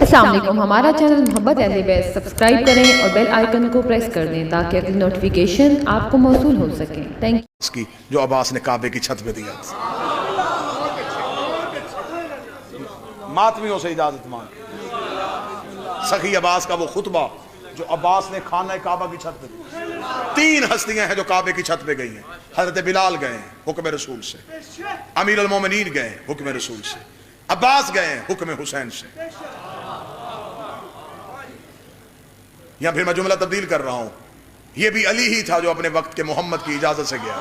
अस्सलाम वालेकुम। हमारा चैनल मोहब्बत अहले बैत सब्सक्राइब करें और बेल आइकन को प्रेस कर दें ताकि अगली नोटिफिकेशन आपको मौसूल हो सके। Thank you. इसकी जो अब्बास ने काबे की छत पे दिया, मातमियों से इजाजत मांग, सखी अब्बास का वो खुतबा जो अब्बास ने खाना काबा की छत पे दी। 3 हस्तियां हैं जो काबे की छत पे गई हैं। हजरत बिलाल गए हैं हुक्म रसूल से, अमीर अल मोमिनीन गए हुक्म रसूल से, अब्बास गए हुक्म हुसैन से। या फिर मैं जुमला तब्दील कर रहा हूं, यह भी अली ही था जो अपने वक्त के मोहम्मद की इजाजत से गया।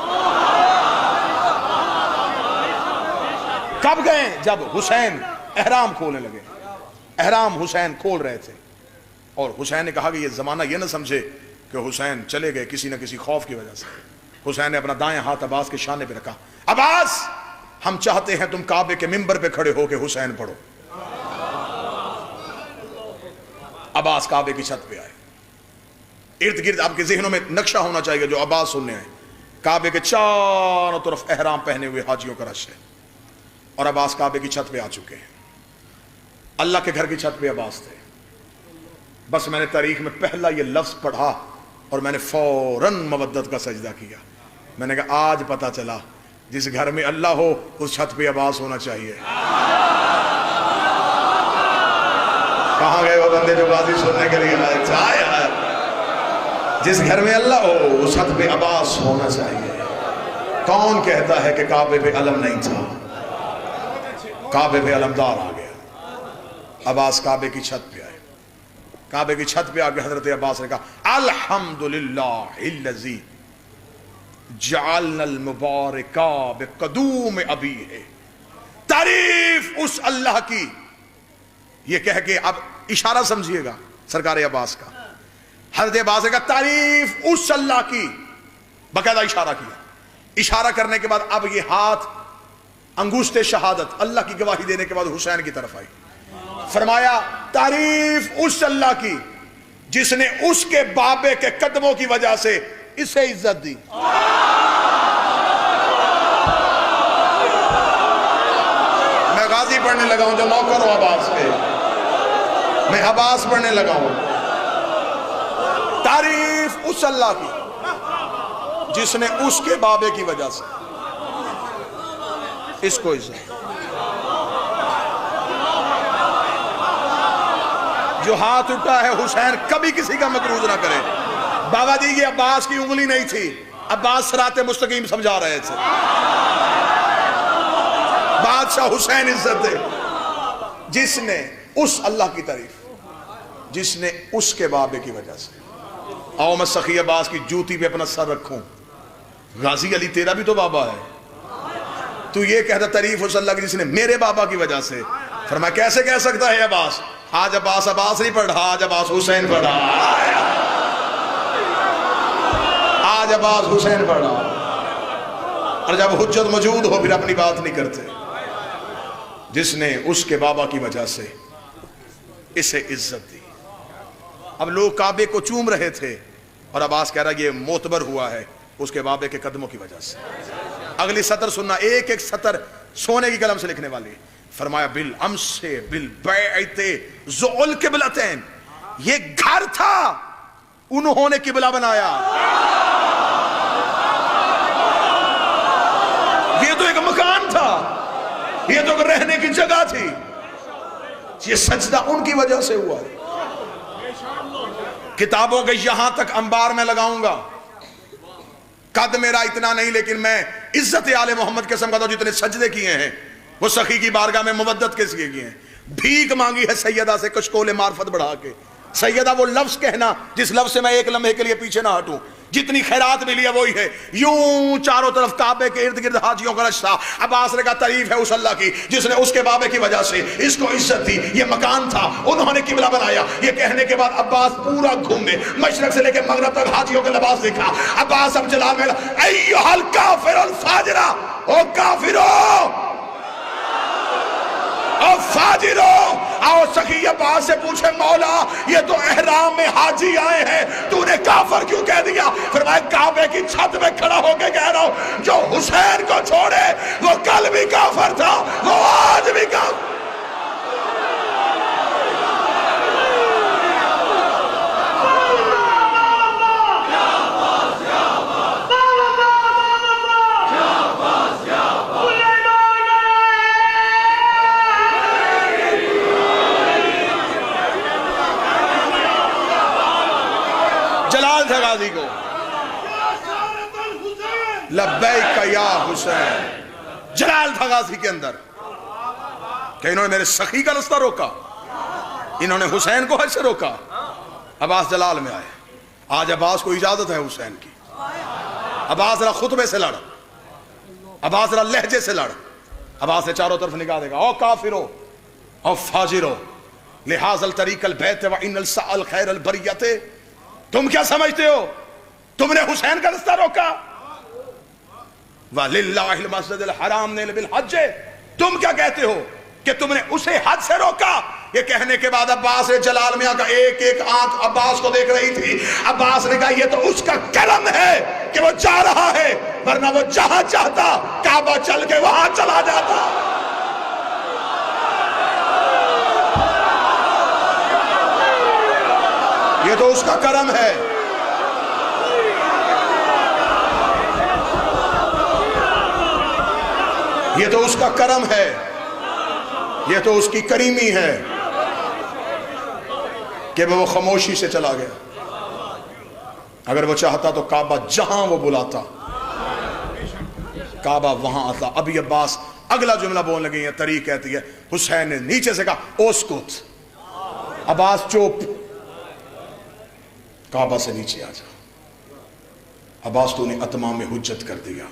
कब गए? जब हुसैन एहराम खोलने लगे। एहराम हुसैन खोल रहे थे और हुसैन ने कहा कि यह जमाना यह ना समझे कि हुसैन चले गए किसी न किसी खौफ की वजह से। हुसैन ने अपना दाएं हाथ अब्बास के शाने पे रखा। अब्बास, हम चाहते हैं तुम काबे के मिंबर पे खड़े होकर हुसैन पढ़ो। अब्बास काबे की छत पे आए। इर्द गिर्द आपके जहनों में नक्शा होना चाहिए जो अब्बास सुनने आए। काबे के चारों तरफ एहराम पहने हुए हाजियों का रश है और अब्बास काबे की छत पे आ चुके हैं। अल्लाह के घर की छत पे अब्बास थे। बस मैंने तारीख में पहला ये लफ्ज पढ़ा और मैंने फौरन मवद्दत का सजदा किया। मैंने कहा आज पता चला जिस घर में अल्लाह हो उस छत पे अब्बास होना चाहिए। कहां गए वो बंदे जो बाजी सुनने के लिए आए? जिस घर में अल्लाह हो उस छत पे अब्बास होना चाहिए। कौन कहता है कि काबे पे अलम नहीं था? काबे पे अलमदार आ गया। अब्बास काबे की छत पे आए। काबे की छत पे आके हजरत अब्बास ने कहा अल्हम्दुलिल्लाहिल्लज़ी जअलनल मुबारका बिक़दूम अबी है। तारीफ उस अल्लाह की। ये कह के अब इशारा समझिएगा सरकार अब्बास का। हजरत अब्बास ने कहा तारीफ उस अल्लाह की, बकायदा इशारा किया। इशारा करने के बाद अब ये हाथ अंगूष्टे शहादत अल्लाह की गवाही देने के बाद हुसैन की तरफ आई। फरमाया तारीफ उस अल्लाह की जिसने उसके बाबे के कदमों की वजह से इसे इज्जत दी। मैं गाजी पढ़ने लगा हूं जो नौकर हूं अब्बास के। मैं अब्बास पढ़ने लगा हूं। तारीफ उस अल्लाह की जिसने उसके बाबे की वजह से इसको इज्जत। जो हाथ उठा है हुसैन कभी किसी का मकरूज ना करे। बाबा जी ये अब्बास की उंगली नहीं थी, अब्बास सिराते मुस्तकीम समझा रहे थे। बादशाह हुसैन इज्जत दे जिसने उस अल्लाह की तारीफ, जिसने उसके बाबे की वजह से। आओ मैं सखी अब्बास की जूती पे अपना सर रखूं। गाजी अली तेरा भी तो बाबा है, तू ये कहता तारीफ उस अल्लाह की जिसने मेरे बाबा की वजह से। फरमाया कैसे कह सकता है अब्बास? आज अब्बास अब्बास नहीं पढ़ा, आज अब्बास हुसैन पढ़ा। आज अब्बास हुसैन पढ़ा। और जब हुज्जत मौजूद हो फिर अपनी बात नहीं करते। जिसने उसके बाबा की वजह से इसे इज्जत दी। अब लोग काबे को चूम रहे थे और अब्बास कह रहा ये मोतबर हुआ है उसके बाबे के कदमों की वजह से। अगली सतर सुनना, एक एक सतर सोने की कलम से लिखने वाली। फरमाया बिल अमसे बिल बैते ज़ुल किबलतैन, ये घर था उन्होंने किबला बनाया। ये तो एक मकान था, ये तो रहने की जगह थी। ये सजदा उनकी वजह से हुआ। किताबों के यहां तक अंबार में लगाऊंगा। कद मेरा इतना नहीं लेकिन मैं इज्जत आले मोहम्मद के समझता हूं जितने सजदे किए हैं वो सखी की बारगाह में मुवद्दत के लिए किए हैं। भीख मांगी है सैयदा से कशकोले मार्फत बढ़ा के। सैयदा वो लफ्ज कहना जिस लफ्ज से मैं एक लम्हे के लिए पीछे ना हटूं। जितनी खैरात मिली है वही है। यूं चारों तरफ काबे के इर्द गिर्द हाजियों का रश था। अब्बास ने कहा तारीफ है उस अल्लाह की जिसने उसके बाबे की वजह से इसको इज्जत दी। ये मकान था उन्होंने किबला बनाया। ये कहने के बाद अब्बास पूरा घूमे, मशरक से लेकर मगरब तक हाजियों का लिबास देखा। अब्बास अब जलाल में अय्युहल काफिरुल फाजिरा, ओ काफिरो और फाजिरो। आओ सखी अब्बास से पूछे मौला ये तो एहराम में हाजी आए हैं, तूने काफर क्यों कह दिया? फिर मैं काबे की छत में खड़ा होकर कह रहा हूं जो हुसैन को छोड़े वो कल भी काफर था, वो आज भी काफर। था गाजी को, लब्बैक या हुसैन, जलाल था गाजी के अंदर कि इन्होंने मेरे सखी का रास्ता रोका, इन्होंने हुसैन को हज से रोका। अब्बास जलाल में आए। आज अब्बास को इजाजत है हुसैन की। अब्बास जरा खुतबे से लड़, अब्बास जरा लहजे से लड़। अब्बास ने चारों तरफ निकाह देगा, ओ काफिरो और फाजिरो लिहाजल तरीकल बैत व इनल साल खैरल बरियते। तुम क्या समझते हो, तुमने हुसैन का रास्ता रोका? वलिल्लाहिल मस्जिदिल हराम ने बिल हज, तुम क्या कहते हो कि तुमने उसे हज से रोका? ये कहने के बाद अब्बास जलाल मियां का एक एक आंख अब्बास को देख रही थी। अब्बास ने कहा ये तो उसका करम है कि वो जा रहा है, वरना वो जहां चाहता काबा चल के वहां चला जाता। ये तो उसका करम है। ये तो उसका करम है, ये तो उसकी करीमी है कि वो खामोशी से चला गया। अगर वो चाहता तो काबा जहां वो बुलाता काबा वहां आता। अभी अब्बास अगला जुमला बोलने लगी है, तरीक कहती है, हुसैन ने नीचे से कहा ओस्कुत, अब्बास चुप, काबा से नीचे आ जा। अब्बास तूने अतमाम में हुज्जत कर दिया।